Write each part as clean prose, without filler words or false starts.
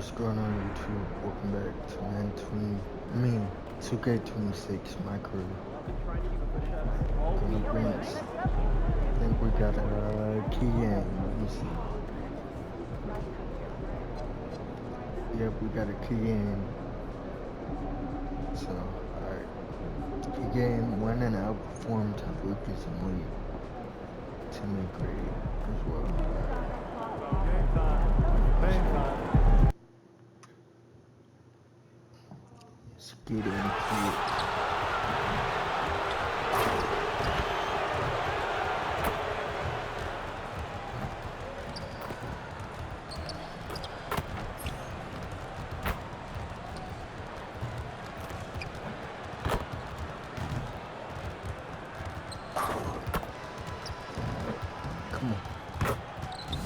What's going on YouTube? Welcome back to 2K26, my crew. Gonna bring I think we got a key game. Let me see. Yep, we got a key game. So, alright. Key game went and outperformed Rookies and League. Teammate grade as well. Let's get into it.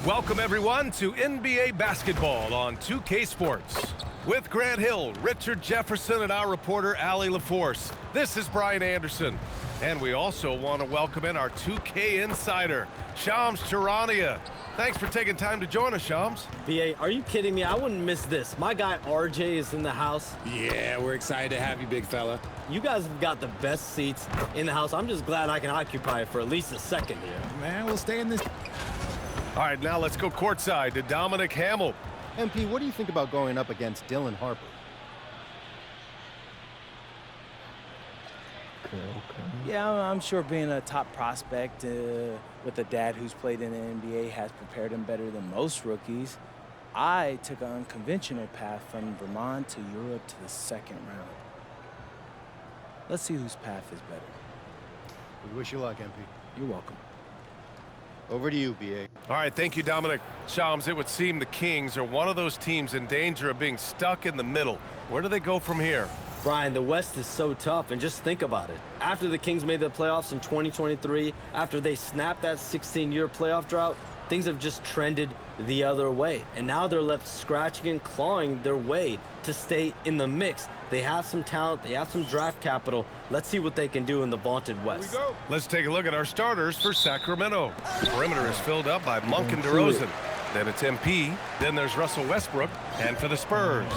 Welcome everyone to NBA basketball on 2K Sports. With Grant Hill, Richard Jefferson, and our reporter, Allie LaForce. This is Brian Anderson. And we also want to welcome in our 2K insider, Shams Charania. Thanks for taking time to join us, Shams. BA, are you kidding me? I wouldn't miss this. My guy RJ is in the house. Yeah, we're excited to have you, big fella. You guys have got the best seats in the house. I'm just glad I can occupy it for at least a second here. Man, we'll stay in this. All right, now let's go courtside to Dominic Hamill. MP, what do you think about going up against Dylan Harper? Okay. Yeah, I'm sure being a top prospect with a dad who's played in the NBA has prepared him better than most rookies. I took an unconventional path from Vermont to Europe to the second round. Let's see whose path is better. We wish you luck, MP. You're welcome. Over to you, BA. All right, thank you, Dominic. Shams, it would seem the Kings are one of those teams in danger of being stuck in the middle. Where do they go from here? Brian, the West is so tough, and just think about it. After the Kings made the playoffs in 2023, after they snapped that 16-year playoff drought, things have just trended the other way. And now they're left scratching and clawing their way to stay in the mix. They have some talent, they have some draft capital. Let's see what they can do in the vaunted West. Let's take a look at our starters for Sacramento. The perimeter is filled up by Monk and DeRozan. Then it's MP. Then there's Russell Westbrook. And for the Spurs,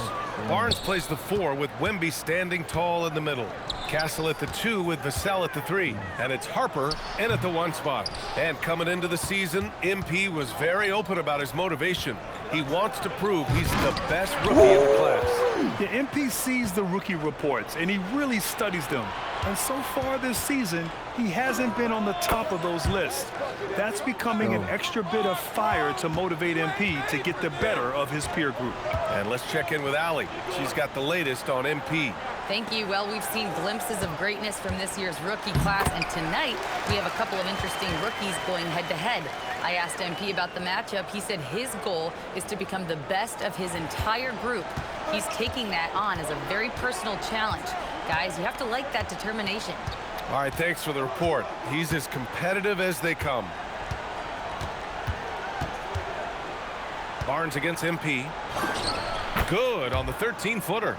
Barnes plays the 4 with Wemby standing tall in the middle. Castle at the 2 with Vassell at the 3. And it's Harper in at the 1 spot. And coming into the season, MP was very open about his motivation. He wants to prove he's the best rookie in the class. The MP sees the rookie reports, and he really studies them. And so far this season, he hasn't been on the top of those lists. That's becoming an extra bit of fire to motivate MP to get the better of his peer group. And let's check in with Allie. She's got the latest on MP. Thank you. Well, we've seen glimpses of greatness from this year's rookie class, and tonight we have a couple of interesting rookies going head-to-head. I asked MP about the matchup. He said his goal is to become the best of his entire group. He's taking that on as a very personal challenge. Guys, you have to like that determination. All right, thanks for the report. He's as competitive as they come. Barnes against MP. Good on the 13-footer.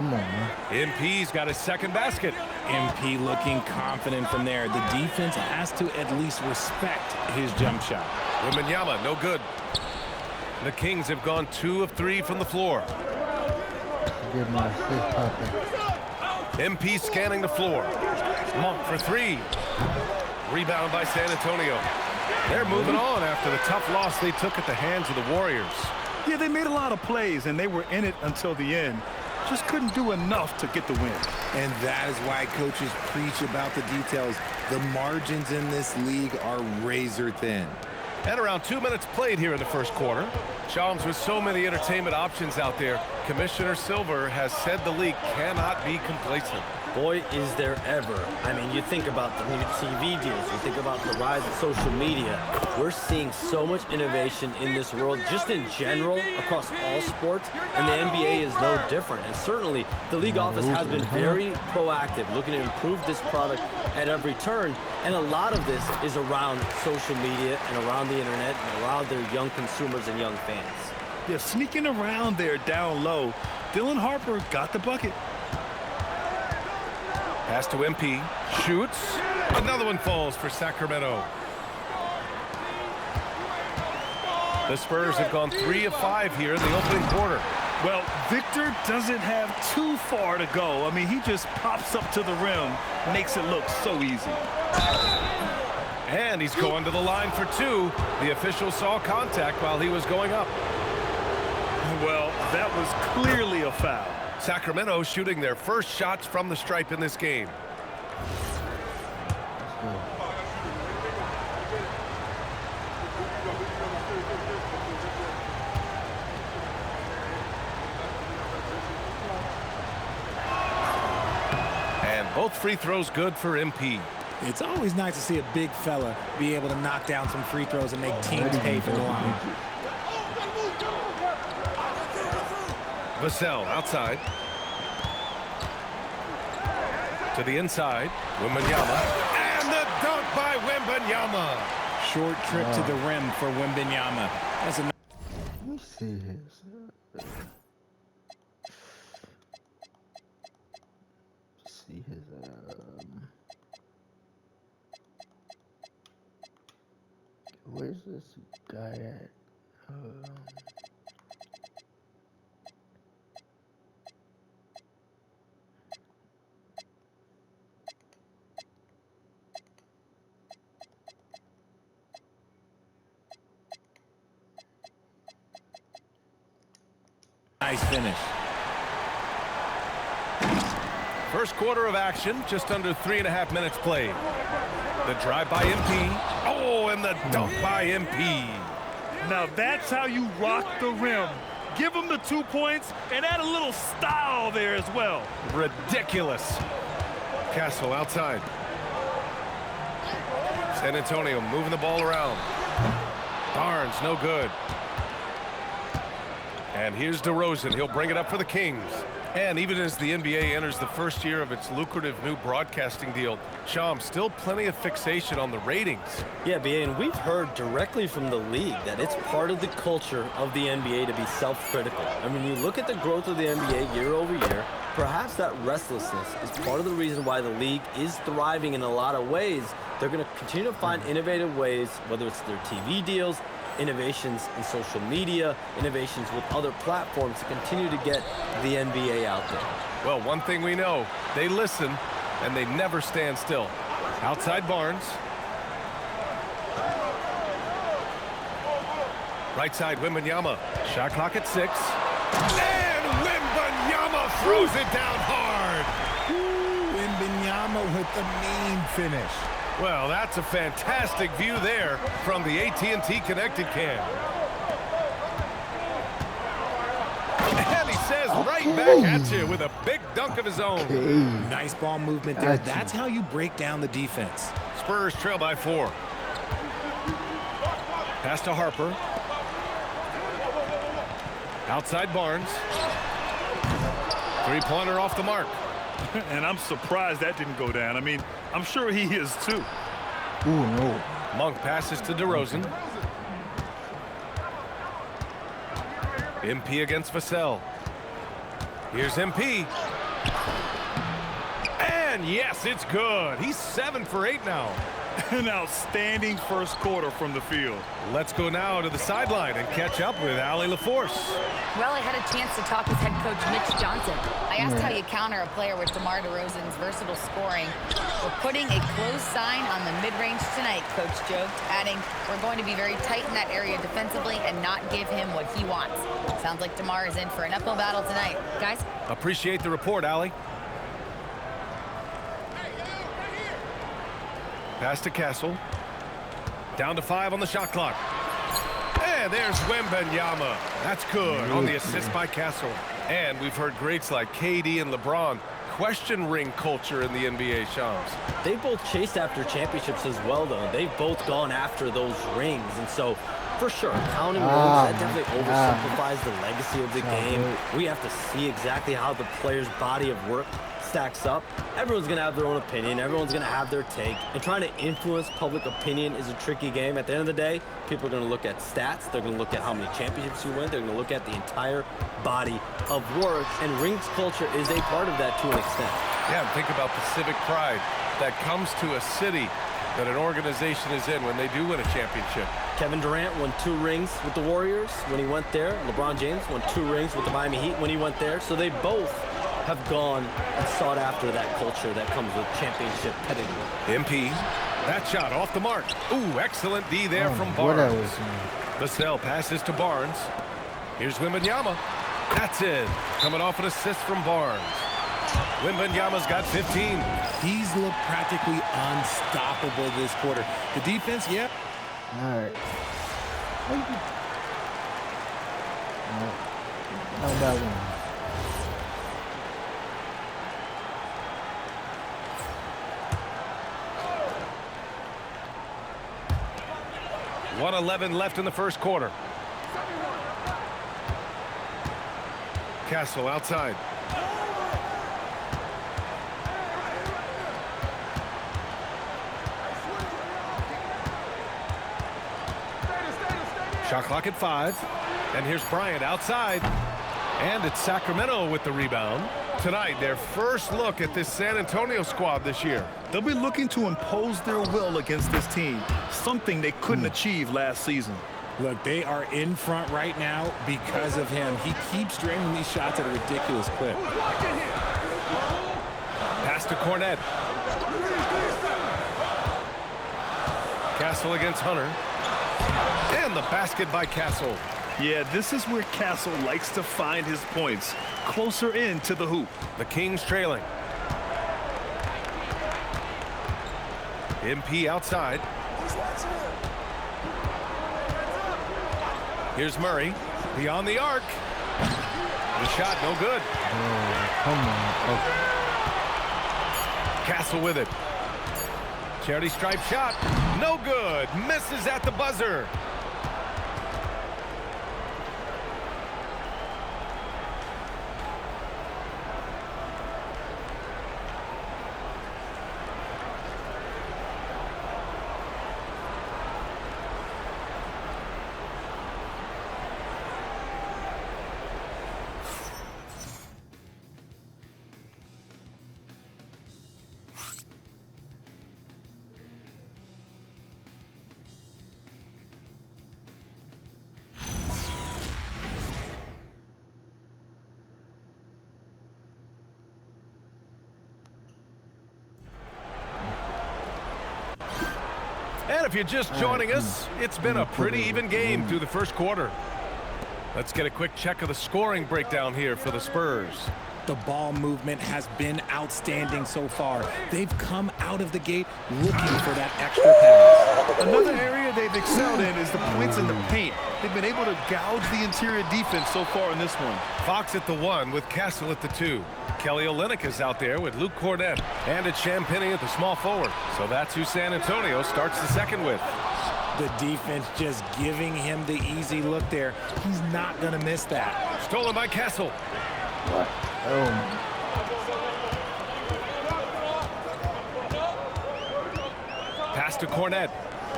MP's got his second basket. MP looking confident from there. The defense has to at least respect his jump shot. Wembanyama, no good. The Kings have gone 2 of 3 from the floor. Give my assist popping. MP scanning the floor. Monk for 3. Rebound by San Antonio. They're moving on after the tough loss they took at the hands of the Warriors. Yeah, they made a lot of plays, and they were in it until the end. Just couldn't do enough to get the win. And that is why coaches preach about the details. The margins in this league are razor thin. And around 2 minutes played here in the first quarter. Shams, with so many entertainment options out there, Commissioner Silver has said the league cannot be complacent. Boy, is there ever. I mean, you think about the new TV deals, you think about the rise of social media. We're seeing so much innovation in this world, just in general, across all sports, and the NBA is no different. And certainly, the league office has been very proactive, looking to improve this product at every turn. And a lot of this is around social media and around the internet and around their young consumers and young fans. Yeah, sneaking around there down low, Dylan Harper got the bucket. Pass to MP. Shoots. Another one falls for Sacramento. The Spurs have gone 3 of 5 here in the opening quarter. Well, Victor doesn't have too far to go. I mean, he just pops up to the rim, makes it look so easy. And he's going to the line for two. The official saw contact while he was going up. Well, that was clearly a foul. Sacramento shooting their first shots from the stripe in this game. And both free throws good for MP. It's always nice to see a big fella be able to knock down some free throws and make teams pay for the line. Vassell outside. To the inside. Wembanyama. And the dunk by Wembanyama. Short trip to the rim for Wembanyama. That's a Let me see his. See his. Where's this guy at? nice finish. First quarter of action, just under 3.5 minutes played. The drive by MP. Oh, and the dunk by MP. Now that's how you rock the rim. Give him the 2 points and add a little style there as well. Ridiculous. Castle outside. San Antonio moving the ball around. Barnes, no good. And here's DeRozan. He'll bring it up for the Kings. And even as the NBA enters the first year of its lucrative new broadcasting deal, Sham, still plenty of fixation on the ratings. Yeah, BA, and we've heard directly from the league that it's part of the culture of the NBA to be self-critical. I mean, you look at the growth of the NBA year over year, perhaps that restlessness is part of the reason why the league is thriving in a lot of ways. They're going to continue to find innovative ways, whether it's their TV deals, innovations in social media, innovations with other platforms to continue to get the NBA out there. Well, one thing we know, they listen and they never stand still. Outside Barnes. Right side Wembanyama. Shot clock at 6. And Wembanyama throws it down hard. Ooh, Wembanyama with the mean finish. Well, that's a fantastic view there from the AT&T Connected Cam. And he says right back at you with a big dunk of his own. Nice ball movement there. That's how you break down the defense. Spurs trail by 4. Pass to Harper. Outside Barnes. Three-pointer off the mark. And I'm surprised that didn't go down. I mean, I'm sure he is too. Ooh, no. Monk passes to DeRozan. MP against Vassell. Here's MP. And yes, it's good. He's 7 for 8 now. An outstanding first quarter from the field. Let's go now to the sideline and catch up with Allie LaForce. Well, I had a chance to talk with head coach Mitch Johnson. I asked how you counter a player with DeMar DeRozan's versatile scoring. We're putting a close sign on the mid-range tonight, Coach joked, adding, we're going to be very tight in that area defensively and not give him what he wants. Sounds like DeMar is in for an uphill battle tonight. Guys? Appreciate the report, Allie. Pass to Castle. Down to 5 on the shot clock. And there's Wembanyama. That's good on the assist by Castle. And we've heard greats like KD and LeBron question ring culture in the NBA, Shams. They both chased after championships as well, though. They've both gone after those rings. And so, for sure, counting rings, that definitely oversimplifies the legacy of the game. We have to see exactly how the player's body of work stacks up. Everyone's going to have their own opinion. Everyone's going to have their take. And trying to influence public opinion is a tricky game. At the end of the day, people are going to look at stats. They're going to look at how many championships you win. They're going to look at the entire body of work. And rings culture is a part of that to an extent. Yeah, and think about the civic pride that comes to a city that an organization is in when they do win a championship. Kevin Durant won 2 rings with the Warriors when he went there. LeBron James won 2 rings with the Miami Heat when he went there. So they both have gone and sought after that culture that comes with championship pedigree. MP, that shot off the mark. Ooh, excellent D there from What I Barnes. was saying. Vassell passes to Barnes. Here's Wembanyama. That's it. Coming off an assist from Barnes. Wembanyama's got 15. He's looked practically unstoppable this quarter. The defense, yeah. All right. No, that one. .111 left in the first quarter. Castle outside. Shot clock at 5. And here's Bryant outside. And it's Sacramento with the rebound. Tonight, their first look at this San Antonio squad this year. They'll be looking to impose their will against this team, something they couldn't achieve last season. Look, they are in front right now because of him. He keeps draining these shots at a ridiculous clip. Pass to Cornette. Castle against Hunter. And the basket by Castle. Yeah, this is where Castle likes to find his points, closer in to the hoop. The Kings trailing. MP outside. Here's Murray. Beyond the arc. The shot no good. Oh, come on. Oh. Castle with it. Charity stripe shot. No good. Misses at the buzzer. And if you're just joining us, it's been a pretty even game through the first quarter. Let's get a quick check of the scoring breakdown here for the Spurs. The ball movement has been outstanding so far. They've come out of the gate looking for that extra pass. Another area they've excelled in is the points in the paint. They've been able to gouge the interior defense so far in this one. Fox at the 1 with Castle at the 2. Kelly Olynyk is out there with Luke Cornette. And it's Champagnie at the small forward. So that's who San Antonio starts the second with. The defense just giving him the easy look there. He's not going to miss that. Stolen by Castle. What? Oh. Pass to Cornette.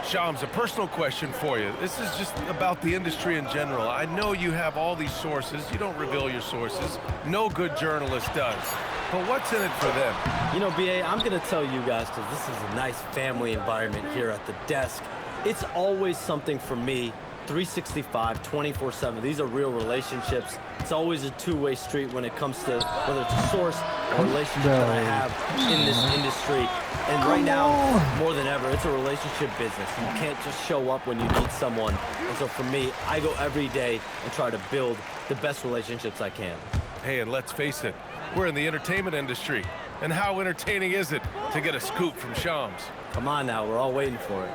Shams, a personal question for you. This is just about the industry in general. I know you have all these sources. You don't reveal your sources. No good journalist does. But what's in it for them? You know, BA, I'm going to tell you guys, because this is a nice family environment here at the desk. It's always something for me, 365, 24/7. These are real relationships. It's always a two-way street when it comes to whether it's a source or a relationship that I have in this industry. And right now, more than ever, it's a relationship business. You can't just show up when you need someone. And so for me, I go every day and try to build the best relationships I can. Hey, and let's face it, we're in the entertainment industry. And how entertaining is it to get a scoop from Shams? Come on now, we're all waiting for it.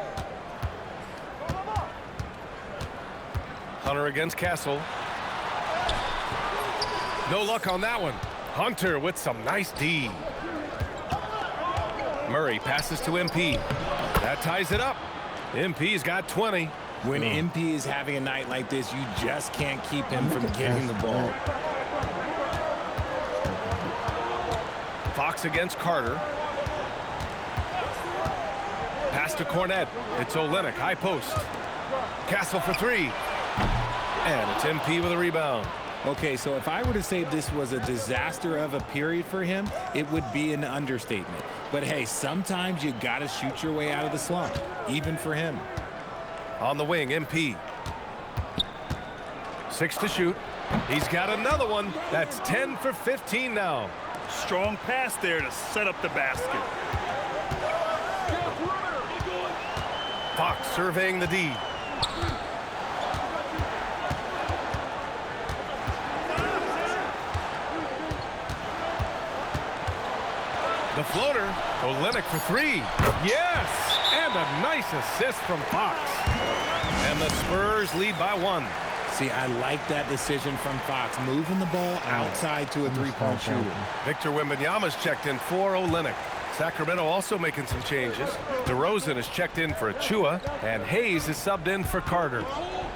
Hunter against Castle. No luck on that one. Hunter with some nice D. Murray passes to MP. That ties it up. MP's got 20. When MP is having a night like this, you just can't keep him from getting the ball. Fox against Carter. Pass to Cornette. It's Olynyk, high post. Castle for 3. And it's MP with a rebound. Okay, so if I were to say this was a disaster of a period for him, it would be an understatement. But hey, sometimes you got to shoot your way out of the slump, even for him. On the wing, MP. 6 to shoot. He's got another one. That's 10 for 15 now. Strong pass there to set up the basket. Fox surveying the D. The floater. Olynyk for 3. Yes! And a nice assist from Fox. And the Spurs lead by 1. See, I like that decision from Fox, moving the ball outside to a three-point shooter. Victor Wembanyama's checked in for Olynyk. Sacramento also making some changes. DeRozan is checked in for Achua, and Hayes is subbed in for Carter.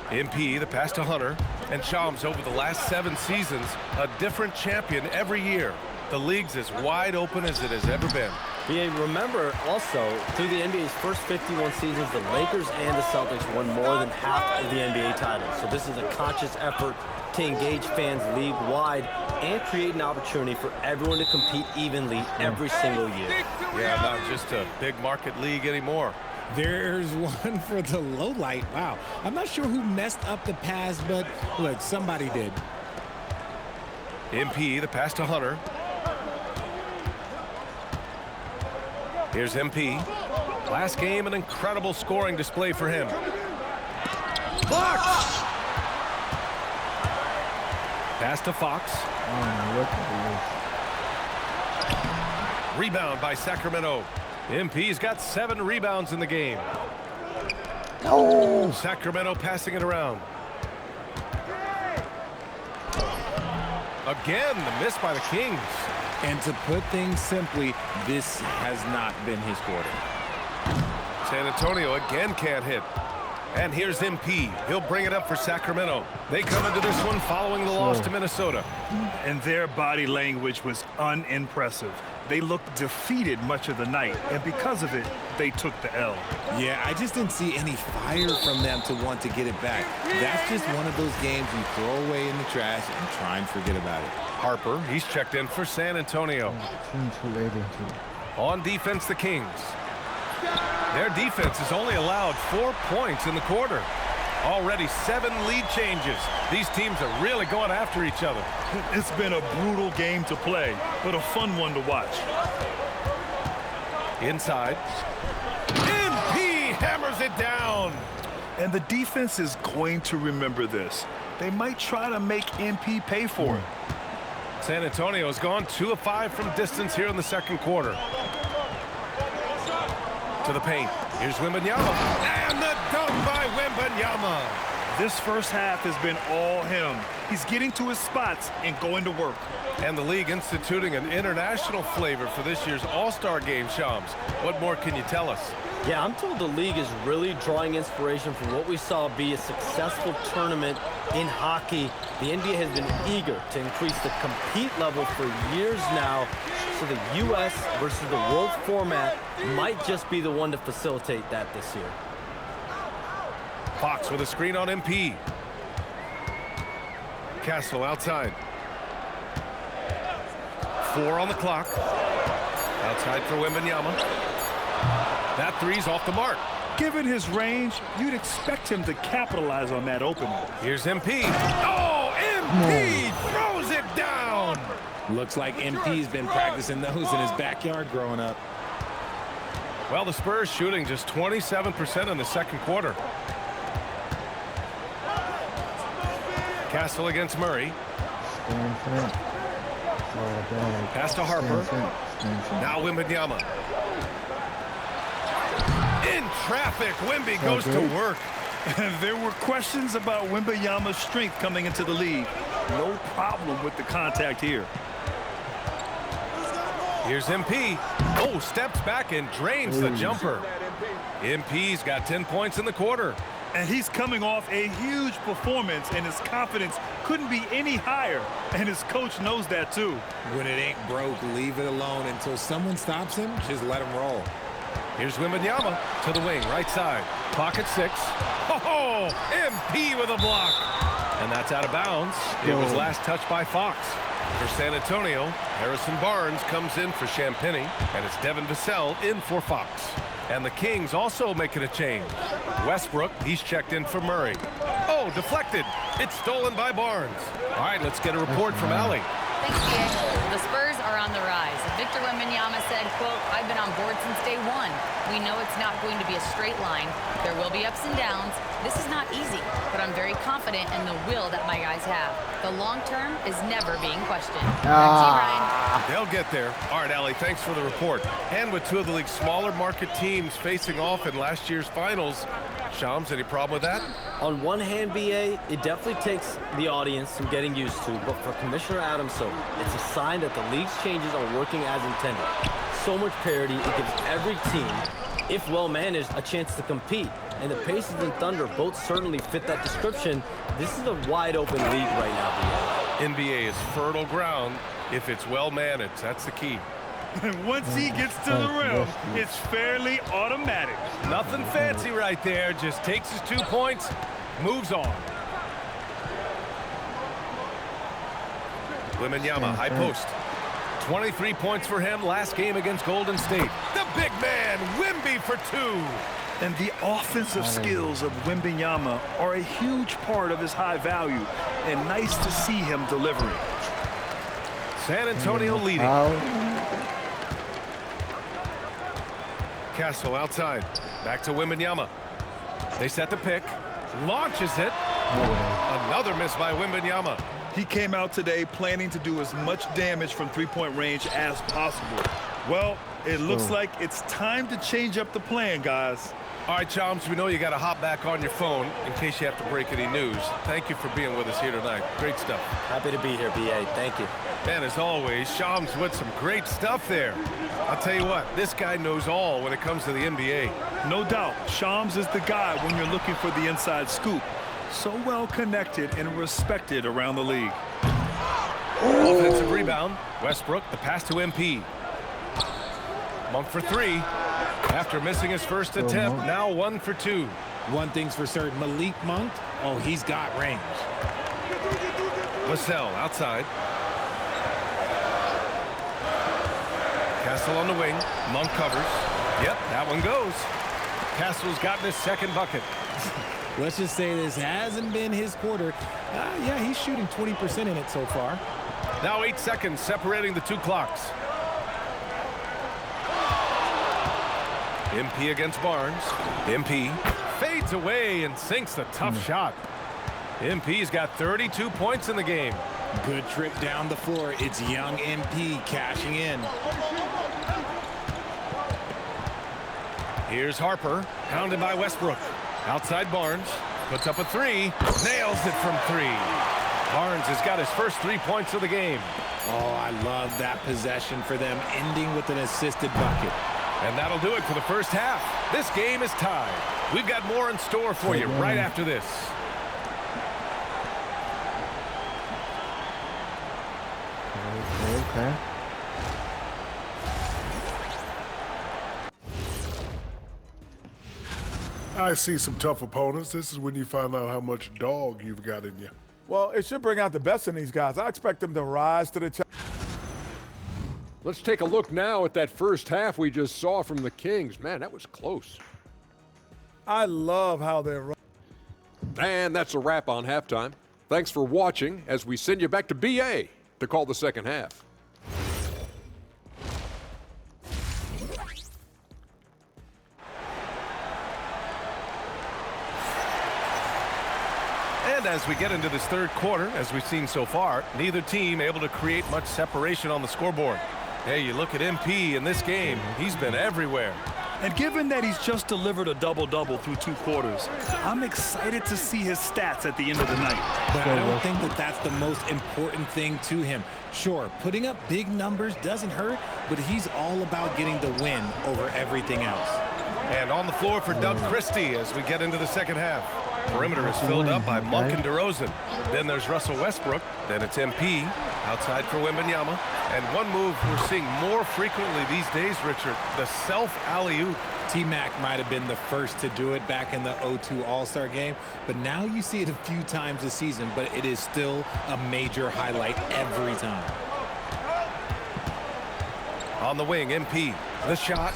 MP, the pass to Hunter, and Shams over the last 7 seasons, a different champion every year. The league's as wide open as it has ever been. Yeah, remember also, through the NBA's first 51 seasons, the Lakers and the Celtics won more than half of the NBA titles. So this is a conscious effort to engage fans league-wide and create an opportunity for everyone to compete evenly every single year. Yeah, not just a big market league anymore. There's one for the low light. Wow. I'm not sure who messed up the pass, but look, somebody did. MP, the pass to Hunter. Here's MP. Last game, an incredible scoring display for him. Blocked! Pass to Fox. Rebound by Sacramento. MP's got 7 rebounds in the game. Oh! Sacramento passing it around. Again, the miss by the Kings. And to put things simply, this has not been his quarter. San Antonio again can't hit. And here's MP. He'll bring it up for Sacramento. They come into this one following the loss to Minnesota. And their body language was unimpressive. They looked defeated much of the night, and because of it, they took the L. Yeah, I just didn't see any fire from them to want to get it back. That's just one of those games you throw away in the trash and try and forget about it. Harper, he's checked in for San Antonio. On defense, the Kings. Their defense has only allowed 4 points in the quarter. Already 7 lead changes. These teams are really going after each other. It's been a brutal game to play, but a fun one to watch. Inside. MP hammers it down. And the defense is going to remember this. They might try to make MP pay for it. San Antonio has gone 2 of 5 from distance here in the second quarter. To the paint. Here's Wembanyama. And the dunk by Wembanyama. This first half has been all him. He's getting to his spots and going to work. And the league instituting an international flavor for this year's All-Star game, Shams. What more can you tell us? Yeah, I'm told the league is really drawing inspiration from what we saw be a successful tournament in hockey. The NBA has been eager to increase the compete level for years now, so the U.S. versus the world format might just be the one to facilitate that this year. Fox with a screen on MP. Castle outside. 4 on the clock. Outside for Wembanyama. That three's off the mark. Given his range, you'd expect him to capitalize on that opening. Here's MP. Oh, MP throws it down. Looks like MP's been practicing those in his backyard growing up. Well, the Spurs shooting just 27% in the second quarter. Castle against Murray. Pass to Harper. Now Wembanyama. In traffic, Wemby goes to work. There were questions about Wembanyama's strength coming into the league. No problem with the contact here. Here's MP. Oh, steps back and drains the jumper. MP's got 10 points in the quarter. And he's coming off a huge performance, and his confidence couldn't be any higher. And his coach knows that, too. When it ain't broke, leave it alone until someone stops him. Just let him roll. Here's Wembanyama to the wing, right side. Pocket 6. Oh, MP with a block. And that's out of bounds. It was last touched by Fox. For San Antonio, Harrison Barnes comes in for Champagnie, and it's Devin Vassell in for Fox. And the Kings also making a change. Westbrook, he's checked in for Murray. Oh, deflected. It's stolen by Barnes. All right, let's get a report from Allie. Thanks, BA. The Spurs are on the rise. Victor Wembanyama said, quote, "I've been on board since day one. We know it's not going to be a straight line. There will be ups and downs. This is not easy, but I'm very confident in the will that my guys have. The long term is never being questioned." Back to you, Brian. They'll get there. All right, Allie, thanks for the report. And with two of the league's smaller market teams facing off in last year's finals, Shams, any problem with that? On one hand, BA, it definitely takes the audience some getting used to, but for Commissioner Adams, it's a sign that the league's changes are working as intended. So much parity, it gives every team, if well managed, a chance to compete. And the Pacers and Thunder both certainly fit that description. This is a wide open league right now, BA. NBA is fertile ground if it's well managed. That's the key. Once he gets to the rim, it's fairly automatic. Nothing fancy right there. Just takes his 2 points, moves on. Wembanyama, high post. 23 points for him last game against Golden State. The big man, Wemby for 2. And the offensive skills of Wembanyama are a huge part of his high value, and nice to see him delivering. San Antonio leading. Castle outside. Back to Wembanyama. They set the pick. Launches it. Another miss by Wembanyama. He came out today planning to do as much damage from three-point range as possible. Well, it looks like it's time to change up the plan, guys. All right, Chums, we know you got to hop back on your phone in case you have to break any news. Thank you for being with us here tonight. Great stuff. Happy to be here, BA. Thank you. And as always, Shams with some great stuff there. I'll tell you what, this guy knows all when it comes to the NBA. No doubt, Shams is the guy when you're looking for the inside scoop. So well connected and respected around the league. Offensive rebound. Westbrook, the pass to MP. Monk for 3. After missing his first attempt, now 1 for 2. One thing's for certain, Malik Monk, oh, he's got range. Vassell outside. Castle on the wing. Monk covers. Yep, that one goes. Castle's gotten his second bucket. Let's just say this hasn't been his quarter. Yeah, he's shooting 20% in it so far. Now 8 seconds separating the two clocks. MP against Barnes. MP fades away and sinks the tough shot. MP's got 32 points in the game. Good trip down the floor. It's young MP cashing in. Here's Harper, pounded by Westbrook. Outside Barnes, puts up a 3, nails it from 3. Barnes has got his first 3 points of the game. Oh, I love that possession for them, ending with an assisted bucket. And that'll do it for the first half. This game is tied. We've got more in store for you right after this. Okay. I see some tough opponents. This is when you find out how much dog you've got in you. Well, it should bring out the best in these guys. I expect them to rise to the challenge. Let's take a look now at that first half we just saw from the Kings. Man, that was close. I love how they're running. And that's a wrap on halftime. Thanks for watching as we send you back to BA to call the second half. And as we get into this third quarter, as we've seen so far, neither team able to create much separation on the scoreboard. Hey, you look at MP in this game, he's been everywhere. And given that he's just delivered a double-double through 2 quarters, I'm excited to see his stats at the end of the night. But I don't think that that's the most important thing to him. Sure, putting up big numbers doesn't hurt, but he's all about getting the win over everything else. And on the floor for Doug Christie as we get into the second half. Perimeter is filled up by Monk and DeRozan. Then there's Russell Westbrook. Then it's MP. Outside for Wembanyama. And one move we're seeing more frequently these days, Richard, the self alley-oop. T-Mac might have been the first to do it back in the 0-2 All-Star game, but now you see it a few times this season, but it is still a major highlight every time. On the wing, MP. The shot.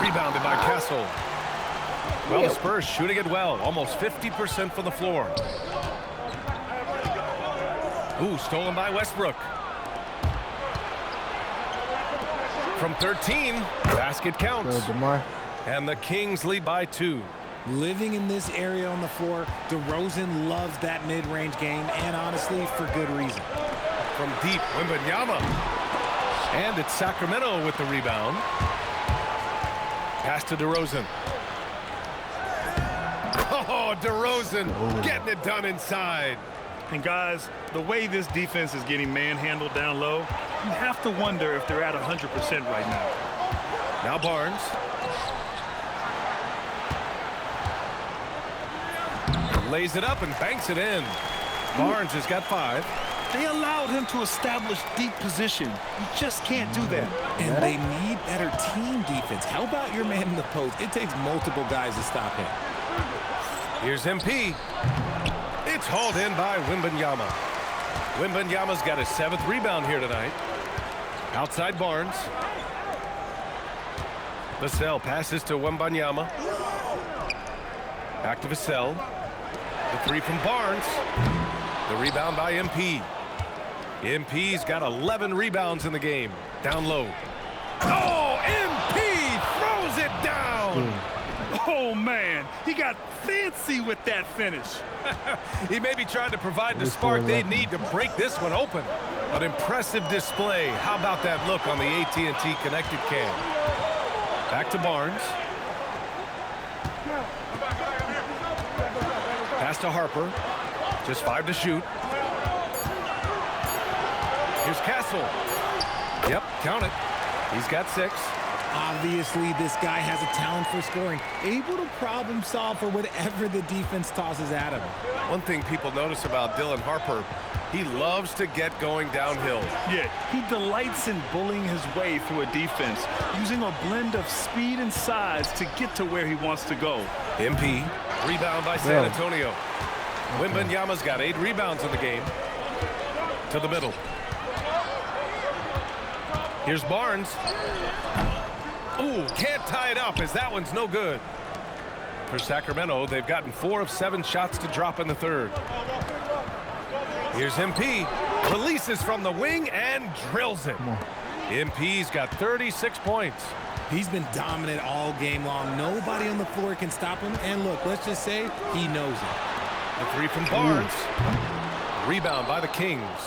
Rebounded by Castle. Well, the Spurs shooting it well. Almost 50% from the floor. Ooh, stolen by Westbrook. From 13, basket counts. Go, DeMar. And the Kings lead by 2. Living in this area on the floor, DeRozan loves that mid-range game, and honestly, for good reason. From deep, Wembanyama. And it's Sacramento with the rebound. Pass to DeRozan. Oh, DeRozan getting it done inside. And guys, the way this defense is getting manhandled down low, you have to wonder if they're at 100% right now. Now Barnes. Lays it up and banks it in. Barnes has got 5. They allowed him to establish deep position. You just can't do that. And they need better team defense. How about your man in the post? It takes multiple guys to stop him. Here's MP. It's hauled in by Wembanyama. Wembanyama's got his 7th rebound here tonight. Outside Barnes. Vassell passes to Wembanyama. Back to Vassell. The 3 from Barnes. The rebound by MP. MP's got 11 rebounds in the game. Down low. Oh, MP throws it down. Oh, man, he got fancy with that finish. He may be trying to provide the spark they need to break this one open. An impressive display. How about that look on the AT&T connected cam? Back to Barnes. Pass to Harper. Just 5 to shoot. Here's Castle. Yep, count it. He's got 6. Obviously, this guy has a talent for scoring, able to problem solve for whatever the defense tosses at him. One thing people notice about Dylan Harper, he loves to get going downhill. Yeah, he delights in bullying his way through a defense, using a blend of speed and size to get to where he wants to go. MP, rebound by San Antonio. Wembanyama's got 8 rebounds in the game. To the middle. Here's Barnes. Ooh, can't tie it up as that one's no good. For Sacramento, they've gotten 4 of 7 shots to drop in the 3rd. Here's MP. Releases from the wing and drills it. MP's got 36 points. He's been dominant all game long. Nobody on the floor can stop him. And look, let's just say he knows it. The 3 from Barnes. Rebound by the Kings.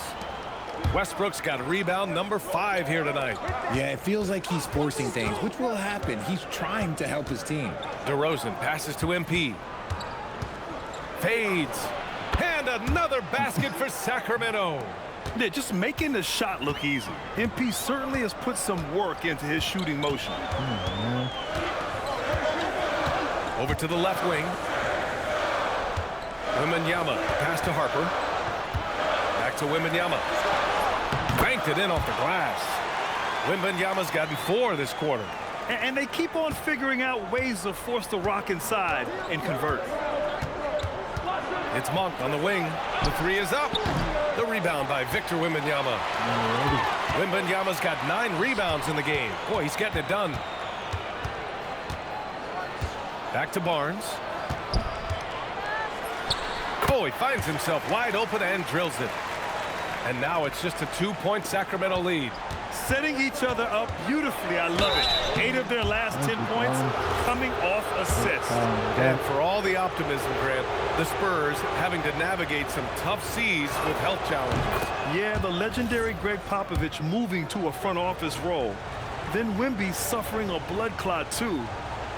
Westbrook's got rebound number 5 here tonight. Yeah, it feels like he's forcing things, which will happen. He's trying to help his team. DeRozan passes to MP. Fades. And another basket for Sacramento. Yeah, just making the shot look easy. MP certainly has put some work into his shooting motion. Over to the left wing. Wembanyama pass to Harper. Back to Wembanyama. Banked it in off the glass. Wembanyama's gotten 4 this quarter. And they keep on figuring out ways to force the rock inside and convert. It's Monk on the wing. The 3 is up. The rebound by Victor Wembanyama. Wembanyama's got 9 rebounds in the game. Boy, he's getting it done. Back to Barnes. Oh, he finds himself wide open and drills it. And now it's just a 2-point Sacramento lead. Setting each other up beautifully. I love it. 8 of their last 10 points coming off assists. And for all the optimism, Grant, the Spurs having to navigate some tough seas with health challenges. Yeah, the legendary Greg Popovich moving to a front office role. Then Wemby suffering a blood clot too.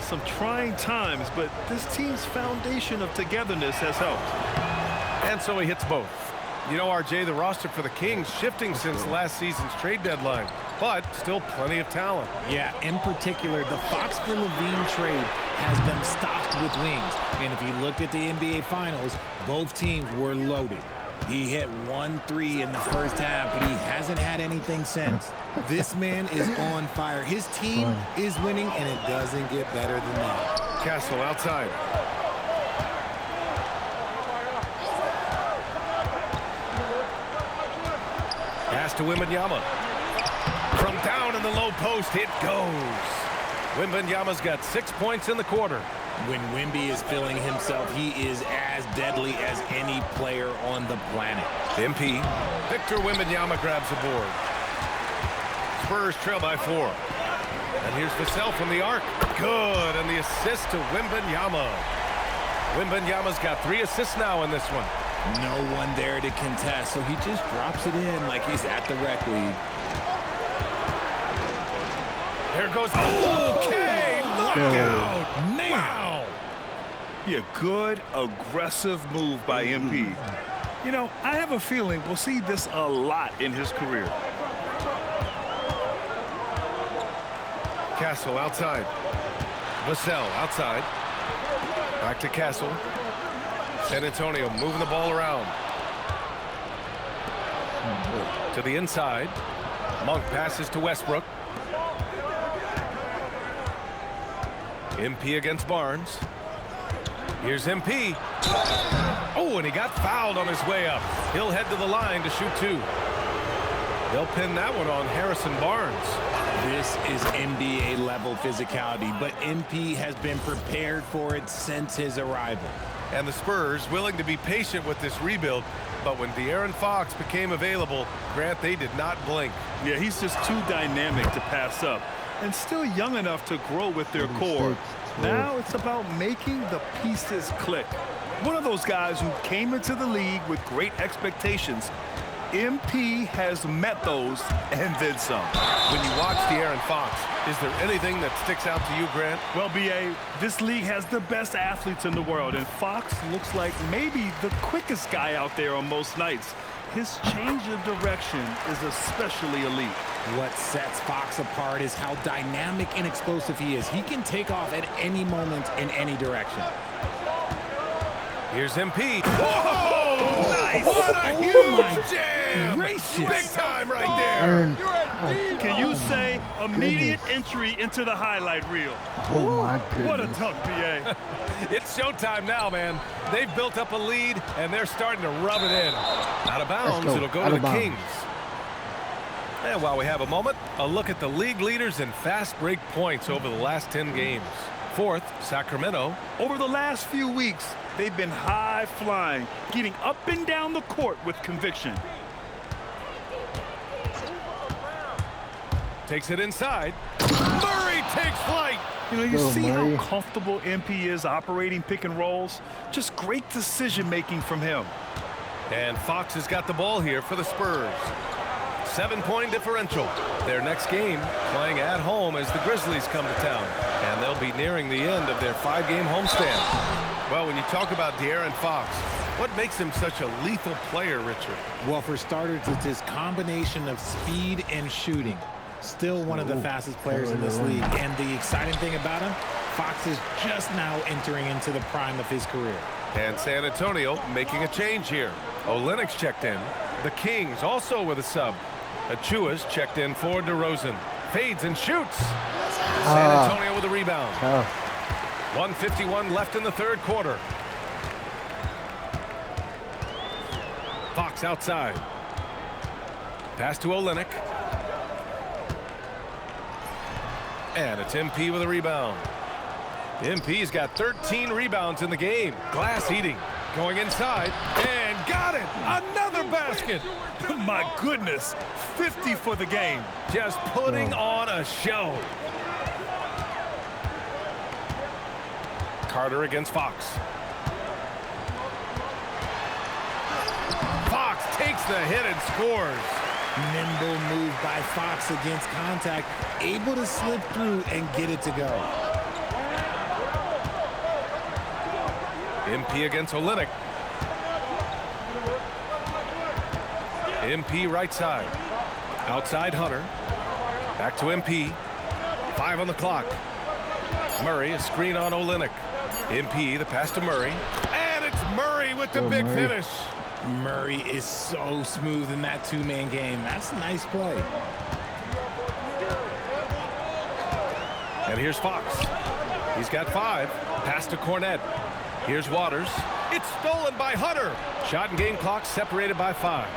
Some trying times, but this team's foundation of togetherness has helped. And so he hits both. You know, RJ, the roster for the Kings shifting since last season's trade deadline, but still plenty of talent. Yeah, in particular, the Fox for LaVine trade has them stocked with wings. And if you looked at the NBA Finals, both teams were loaded. He hit 1 3 in the first half, but he hasn't had anything since. This man is on fire. His team is winning, and it doesn't get better than that. Castle outside. Pass to Wembanyama. From down in the low post, it goes. Wembanyama's got 6 points in the quarter. When Wemby is feeling himself, he is as deadly as any player on the planet. MP. Victor Wembanyama grabs the board. Spurs trail by 4. And here's Vassell from the arc. Good, and the assist to Wembanyama. Wembanyama's got 3 assists now in this one. No one there to contest, so he just drops it in like he's at the rec league. There goes okay, look out! Wow! Yeah, good, aggressive move by MP. You know, I have a feeling we'll see this a lot in his career. Castle outside. Vassell outside. Back to Castle. San Antonio moving the ball around. To the inside. Monk passes to Westbrook. MP against Barnes. Here's MP. Oh, and he got fouled on his way up. He'll head to the line to shoot 2. They'll pin that one on Harrison Barnes. This is NBA level physicality, but MP has been prepared for it since his arrival. And the Spurs willing to be patient with this rebuild, but when De'Aaron Fox became available, Grant, they did not blink. Yeah, he's just too dynamic to pass up, and still young enough to grow with their core. Now it's about making the pieces click. One of those guys who came into the league with great expectations. MP has met those and then some. When you watch De'Aaron Fox, is there anything that sticks out to you, Grant? Well, B.A., this league has the best athletes in the world, and Fox looks like maybe the quickest guy out there on most nights. His change of direction is especially elite. What sets Fox apart is how dynamic and explosive he is. He can take off at any moment in any direction. Here's MP. Whoa! Nice! What a huge jam! Big time right there. Can you say immediate entry into the highlight reel? Oh, my goodness. What a dunk, B.A. It's showtime now, man. They've built up a lead, and they're starting to rub it in. Out of bounds, it'll go to the Kings. And while we have a moment, a look at the league leaders in fast break points over the last 10 games. 4th, Sacramento. Over the last few weeks, they've been high-flying, getting up and down the court with conviction. Takes it inside. Murray takes flight. You know, you see how comfortable MP is operating pick and rolls? Just great decision-making from him. And Fox has got the ball here for the Spurs. 7-point differential. Their next game playing at home as the Grizzlies come to town. And they'll be nearing the end of their 5-game homestand. Well, when you talk about De'Aaron Fox, what makes him such a lethal player, Richard? Well, for starters, it's his combination of speed and shooting. Still one of the fastest players in this league. And the exciting thing about him, Fox is just now entering into the prime of his career. And San Antonio making a change here. Olynyk's checked in. The Kings also with a sub. Achua's checked in for DeRozan. Fades and shoots. San Antonio with a rebound. 1:51 left in the 3rd quarter. Fox outside. Pass to Olynyk. And it's MP with a rebound. MP's got 13 rebounds in the game. Glass eating. Going inside. And got it. Another basket. My goodness. 50 for the game. Just putting on a show. Carter against Fox. Fox takes the hit and scores. Nimble move by Fox against contact, able to slip through and get it to go. MP against Olynyk. MP right side. Outside Hunter. Back to MP. 5 on the clock. Murray, a screen on Olynyk. MP, the pass to Murray. And it's Murray with the big finish. Murray is so smooth in that two-man game. That's a nice play. And here's Fox. He's got 5. Pass to Cornette. Here's Waters. It's stolen by Hunter. Shot and game clock separated by 5.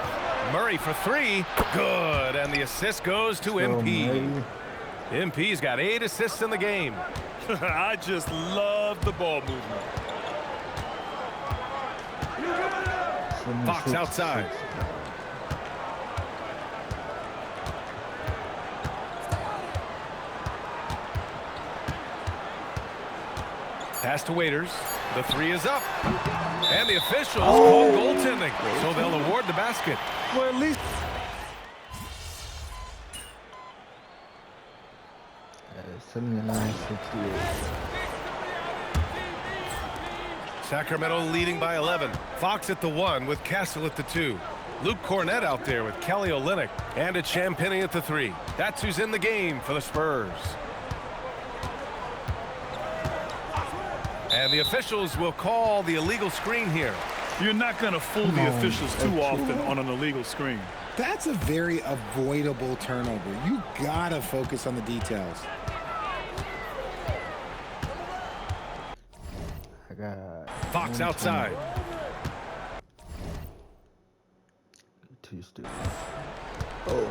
Murray for 3. Good. And the assist goes to MP. MP's got 8 assists in the game. I just love the ball movement. Fox outside. Pass to Waiters. The 3 is up. And the officials call goaltending, so they'll award the basket. Well, at least 79-68. Sacramento leading by 11. Fox at the 1 with Castle at the 2. Luke Cornette out there with Kelly Olynyk. And it's Champagnie at the 3. That's who's in the game for the Spurs. And the officials will call the illegal screen here. you're not going to fool the officials too often on an illegal screen. That's a very avoidable turnover. You got to focus on the details. I got Fox outside. Too stupid. Oh.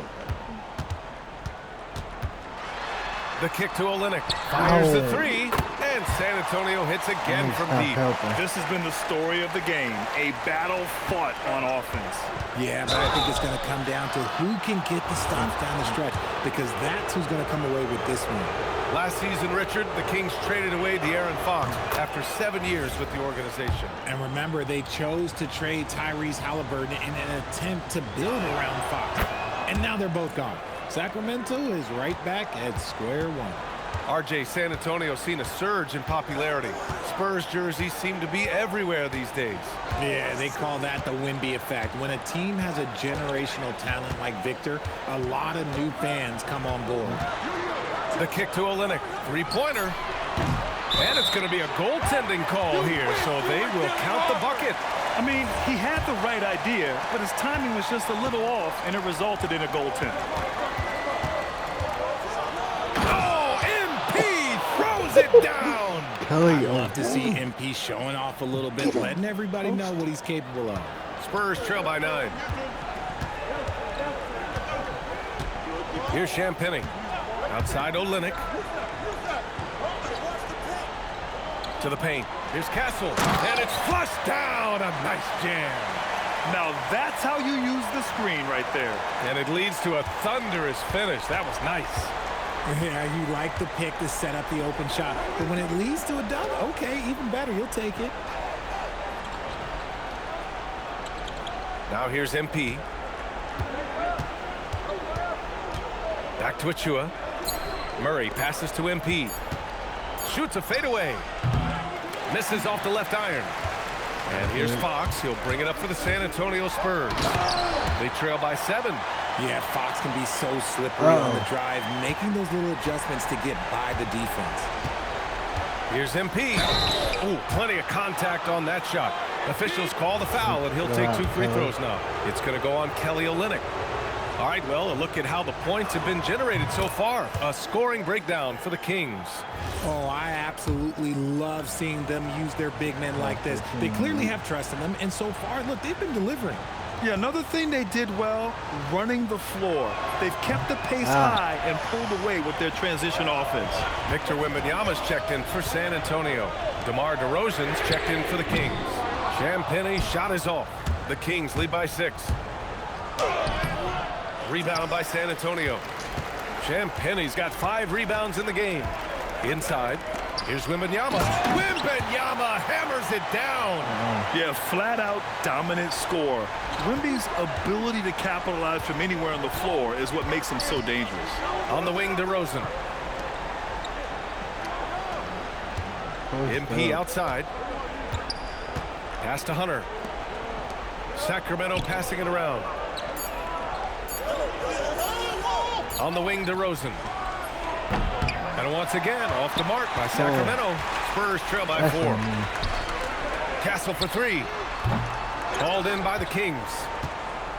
The kick to Olynyk. Fires the 3. And San Antonio hits again from deep. This has been the story of the game. A battle fought on offense. Yeah, but I think it's going to come down to who can get the stops down the stretch, because that's who's going to come away with this one. Last season, Richard, the Kings traded away De'Aaron Fox after 7 years with the organization. And remember, they chose to trade Tyrese Halliburton in an attempt to build around Fox. And now they're both gone. Sacramento is right back at square one. RJ, San Antonio seen a surge in popularity. Spurs jerseys seem to be everywhere these days. Yeah, they call that the Wemby effect. When a team has a generational talent like Victor, a lot of new fans come on board. The kick to Olynyk. Three-pointer. And it's going to be a goaltending call here, so they will count the bucket. I mean, he had the right idea, but his timing was just a little off, and it resulted in a goaltend. It down. I love to see MP showing off a little bit, letting everybody know what he's capable of. Spurs trail by 9. Here's Champagnie. Outside Olynyk. To the paint. Here's Castle. And it's flushed down. A nice jam. Now that's how you use the screen right there. And it leads to a thunderous finish. That was nice. Yeah, you like the pick to set up the open shot. But when it leads to a dunk, okay, even better. You'll take it. Now here's MP. Back to Achua. Murray passes to MP. Shoots a fadeaway. Misses off the left iron. And here's Fox. He'll bring it up for the San Antonio Spurs. They trail by 7. Yeah, Fox can be so slippery on the drive, making those little adjustments to get by the defense. Here's MP. Oh, plenty of contact on that shot. Officials call the foul, and he'll take 2 free throws now. It's going to go on Kelly Olynyk. All right, well, a look at how the points have been generated so far. A scoring breakdown for the Kings. Oh, I absolutely love seeing them use their big men like this. They clearly have trust in them, and so far, look, they've been delivering. Yeah, another thing they did well, running the floor. They've kept the pace high and pulled away with their transition offense. Victor Wembanyama's checked in for San Antonio. DeMar DeRozan's checked in for the Kings. Champagnie's shot is off. The Kings lead by 6. Rebound by San Antonio. Champagnie's got 5 rebounds in the game. Inside, here's Wembanyama. Wembanyama hammers it down. Yeah, flat-out dominant score. Wemby's ability to capitalize from anywhere on the floor is what makes him so dangerous. On the wing, DeRozan. MP outside. Pass to Hunter. Sacramento passing it around. On the wing, DeRozan. And once again, off the mark by Sacramento. Spurs trail by 4. Castle for 3. Called in by the Kings.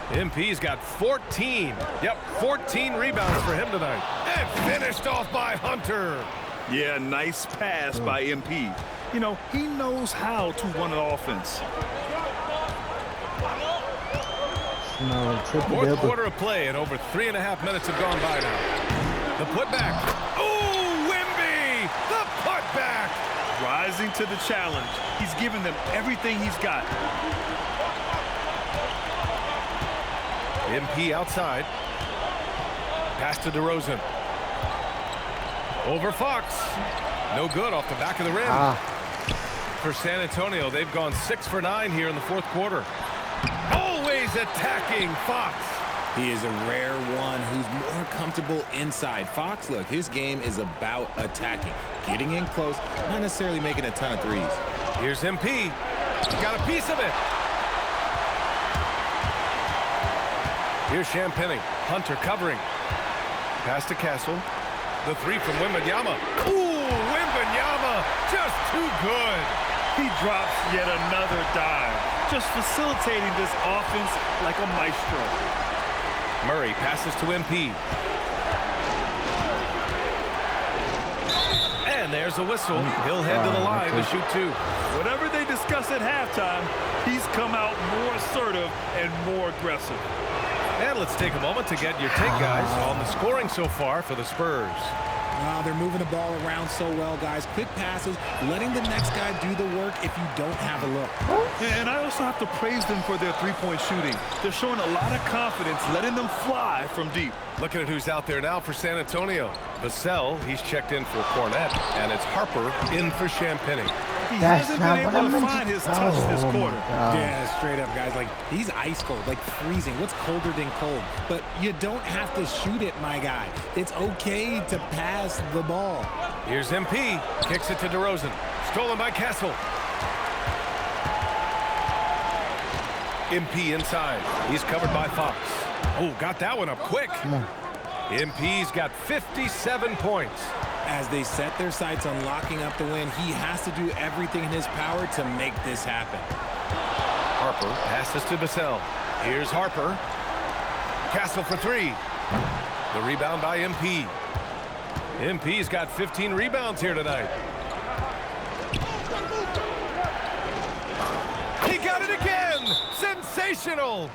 MP's got 14. Yep, 14 rebounds for him tonight. And finished off by Hunter. Yeah, nice pass by MP. You know, he knows how to run an offense. Fourth quarter of play, and over 3.5 minutes have gone by now. The putback. Ooh, Wemby! The putback! Rising to the challenge. He's giving them everything he's got. MP outside. Pass to DeRozan. Over Fox. No good off the back of the rim. For San Antonio, they've gone 6 for 9 here in the fourth quarter. Always attacking Fox. He is a rare one who's more comfortable inside. Fox, look, his game is about attacking, getting in close, not necessarily making a ton of threes. Here's MP. Got a piece of it. Here's Champagnie. Hunter covering. Pass to Castle. The three from Wembanyama. Ooh, Wembanyama just too good. He drops yet another dive, just facilitating this offense like a maestro. Murray passes to MP. And there's a whistle. He'll head to the line to shoot 2. Whatever they discuss at halftime, he's come out more assertive and more aggressive. And let's take a moment to get your take, guys, on the scoring so far for the Spurs. Wow, they're moving the ball around so well, guys. Quick passes, letting the next guy do the work if you don't have a look. And I also have to praise them for their three-point shooting. They're showing a lot of confidence, letting them fly from deep. Looking at who's out there now for San Antonio. Vassell, he's checked in for Cornette, and it's Harper in for Champagnie. He hasn't been able to find his touch this quarter. Yeah, straight up, guys. Like, he's ice cold, like freezing. What's colder than cold? But you don't have to shoot it, my guy. It's okay to pass the ball. Here's MP. Kicks it to DeRozan. Stolen by Castle. MP inside. He's covered by Fox. Oh, got that one up quick. MP's got 57 points. As they set their sights on locking up the win, he has to do everything in his power to make this happen. Harper passes to Vassell. Here's Harper. Castle for 3. The rebound by MP. MP's got 15 rebounds here tonight. He got it again! Sensational!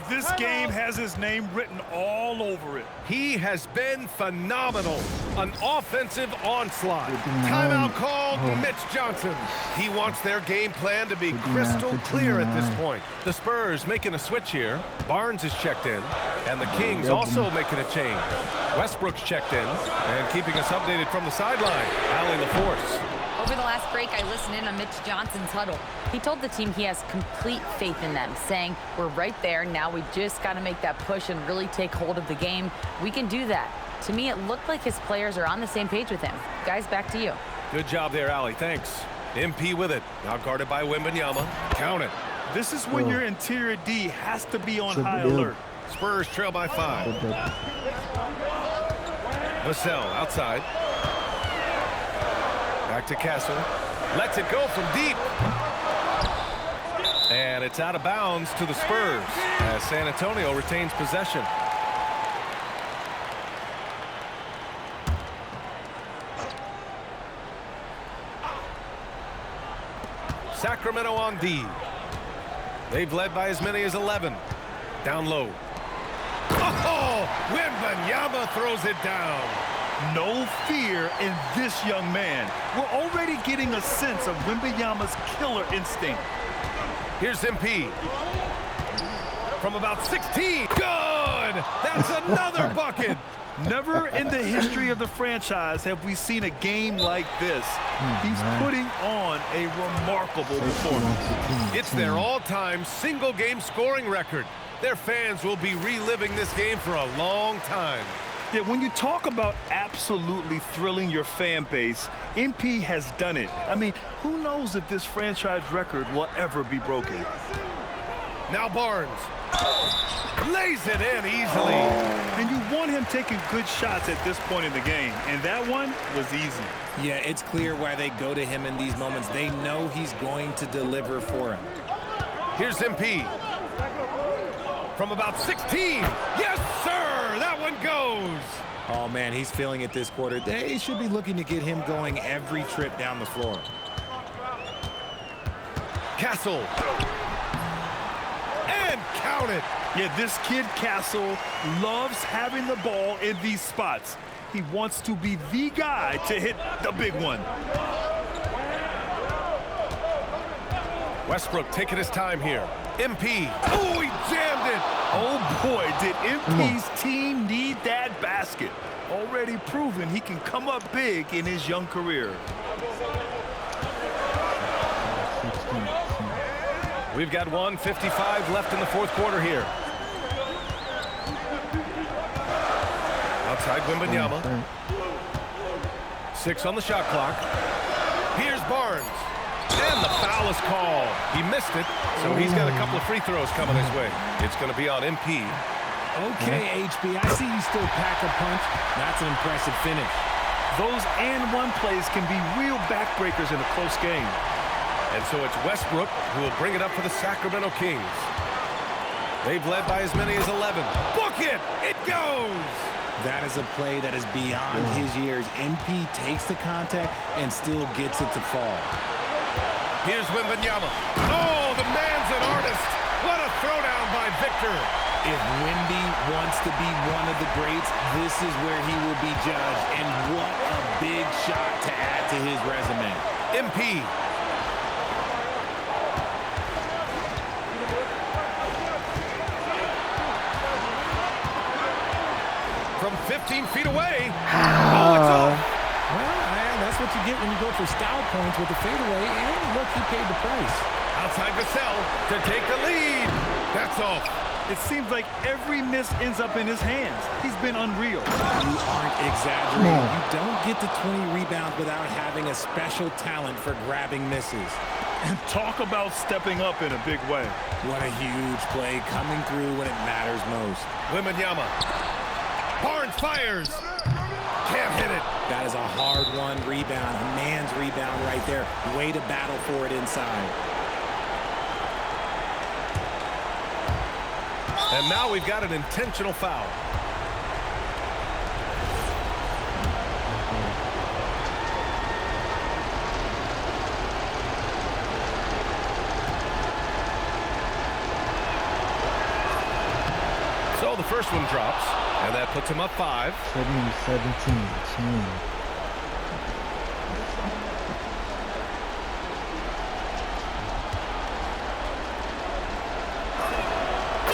This game has his name written all over it. He has been phenomenal. An offensive onslaught. Timeout called Mitch Johnson. He wants their game plan to be crystal clear at this point. The Spurs making a switch here. Barnes is checked in. And the Kings also making a change. Westbrook's checked in. And keeping us updated from the sideline, Allie LaForce. Over the last break, I listened in on Mitch Johnson's huddle. He told the team he has complete faith in them, saying, we're right there. Now we just got to make that push and really take hold of the game. We can do that. To me, it looked like his players are on the same page with him. Guys, back to you. Good job there, Allie. Thanks. MP with it. Now guarded by Wembanyama. Count it. This is when your interior D has to be on high alert. Spurs trail by 5. Vassell outside. Back to Castle. Lets it go from deep. And it's out of bounds to the Spurs as San Antonio retains possession. Sacramento on D. They've led by as many as 11. Down low. Oh, Wembanyama throws it down. No fear in this young man. We're already getting a sense of Wembanyama's killer instinct. Here's MP. From about 16. Good! That's another bucket. Never in the history of the franchise have we seen a game like this. He's putting on a remarkable performance. It's their all-time single-game scoring record. Their fans will be reliving this game for a long time. Yeah, when you talk about absolutely thrilling your fan base, MP has done it. I mean, who knows if this franchise record will ever be broken? Now Barnes lays it in easily. And you want him taking good shots at this point in the game, and that one was easy. Yeah, it's clear why they go to him in these moments. They know he's going to deliver for him. Here's MP. From about 16. Yes, sir! That one goes! Oh, man, he's feeling it this quarter. They should be looking to get him going every trip down the floor. Castle. And count it. Yeah, this kid, Castle, loves having the ball in these spots. He wants to be the guy to hit the big one. Westbrook taking his time here. MP. Oh, he jammed it. Oh, boy, did MP's team need that basket. Already proven he can come up big in his young career. We've got 1:55 left in the fourth quarter here. Outside Wembanyama. 6 on the shot clock. Here's Barnes. And the foul is called. He missed it, so he's got a couple of free throws coming his way. It's going to be on MP. Okay, HB, I see you still pack a punch. That's an impressive finish. Those and-one plays can be real backbreakers in a close game. And so it's Westbrook who will bring it up for the Sacramento Kings. They've led by as many as 11. Book it! It goes! That is a play that is beyond his years. MP takes the contact and still gets it to fall. Here's Wembanyama. Oh, the man's an artist. What a throwdown by Victor. If Wemby wants to be one of the greats, this is where he will be judged. And what a big shot to add to his resume. MP. From 15 feet away. Oh, it's off. Well, that's what you get when you go for style points with the fadeaway. And look, he paid the price. Outside Vassell to take the lead. That's off. It seems like every miss ends up in his hands. He's been unreal. You aren't exaggerating. You don't get to 20 rebounds without having a special talent for grabbing misses. And talk about stepping up in a big way. What a huge play coming through when it matters most. Wembanyama. Barnes fires. Can't hit it. That is a hard-won rebound. A man's rebound right there. Way to battle for it inside. And now we've got an intentional foul. So the first one drops, and that puts him up 5. 17.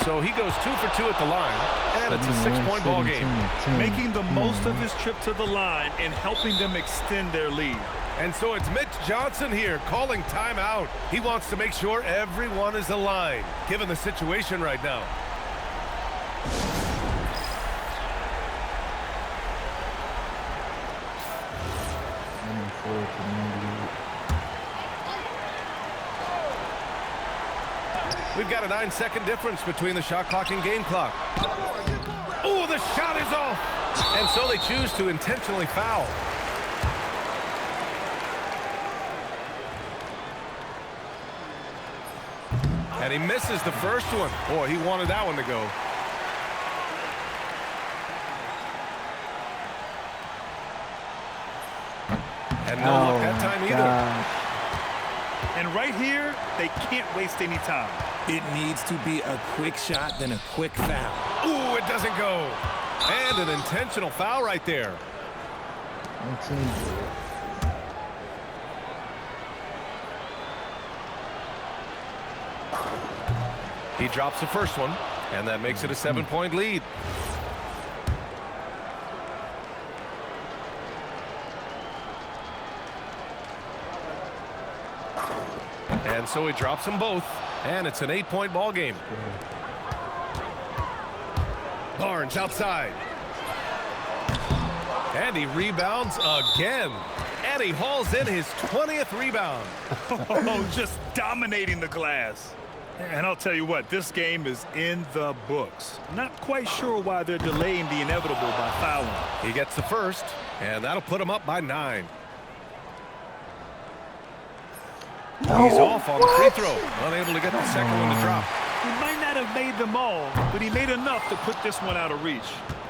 So he goes 2 for 2 at the line, and it's a 6-point ball game. Making the most of his trip to the line and helping them extend their lead. And so it's Mitch Johnson here calling timeout. He wants to make sure everyone is aligned, given the situation right now. We've got a 9-second difference between the shot clock and game clock. Oh, the shot is off. And so they choose to intentionally foul. And he misses the first one. Boy, he wanted that one to go. And no look that time either. And right here, they can't waste any time. It needs to be a quick shot, then a quick foul. Ooh, it doesn't go. And an intentional foul right there. He drops the first one, and that makes it a 7-point lead. And so he drops them both, and it's an 8-point ball game. Barnes outside. And he rebounds again. And he hauls in his 20th rebound. Oh, just dominating the glass. And I'll tell you what, this game is in the books. Not quite sure why they're delaying the inevitable by fouling. He gets the first, and that'll put him up by 9. He's off on the free throw. Unable to get the second one to drop. He might not have made them all, but he made enough to put this one out of reach.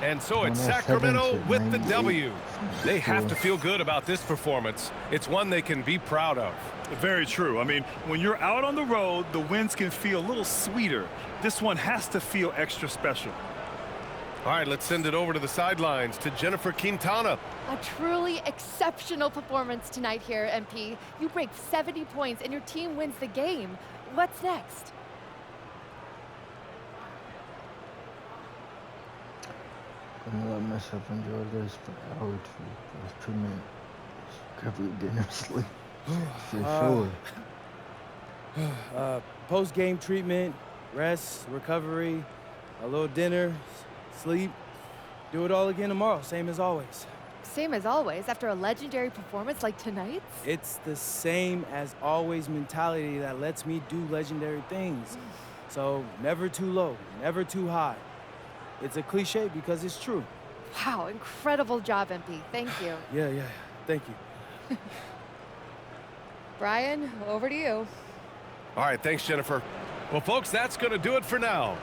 And so it's Sacramento with the W. They have to feel good about this performance. It's one they can be proud of. Very true. I mean, when you're out on the road, the wins can feel a little sweeter. This one has to feel extra special. All right, let's send it over to the sidelines to Jennifer Quintana. A truly exceptional performance tonight here, MP. You break 70 points and your team wins the game. What's next? I'm gonna let myself enjoy this for hours for 2 minutes. Recovery, dinner, sleep. For sure. Post-game treatment, rest, recovery, a little dinner, sleep. Do it all again tomorrow, same as always. Same as always, after a legendary performance like tonight's? It's the same as always mentality that lets me do legendary things. So never too low, never too high. It's a cliche because it's true. Wow, incredible job, MP. Thank you. Yeah. Thank you. Brian, over to you. All right, thanks, Jennifer. Well, folks, that's going to do it for now.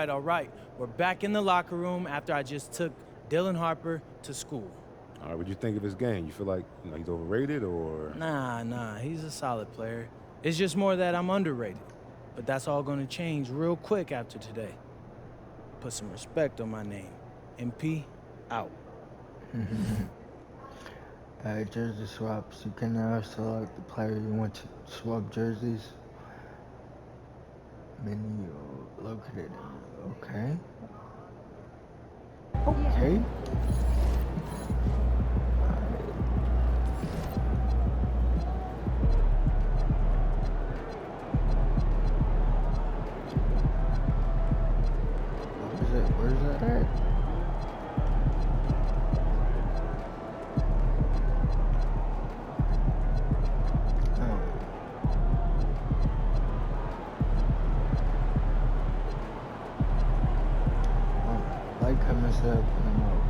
All right. We're back in the locker room after I just took Dylan Harper to school. All right, what'd you think of his game? You feel like he's overrated or? Nah, he's a solid player. It's just more that I'm underrated. But that's all gonna change real quick after today. Put some respect on my name. MP, out. Jersey swaps. You can now select the player you want to swap jerseys. Menu located. Okay. Where's that at? Like, comment, sub, and I'm out.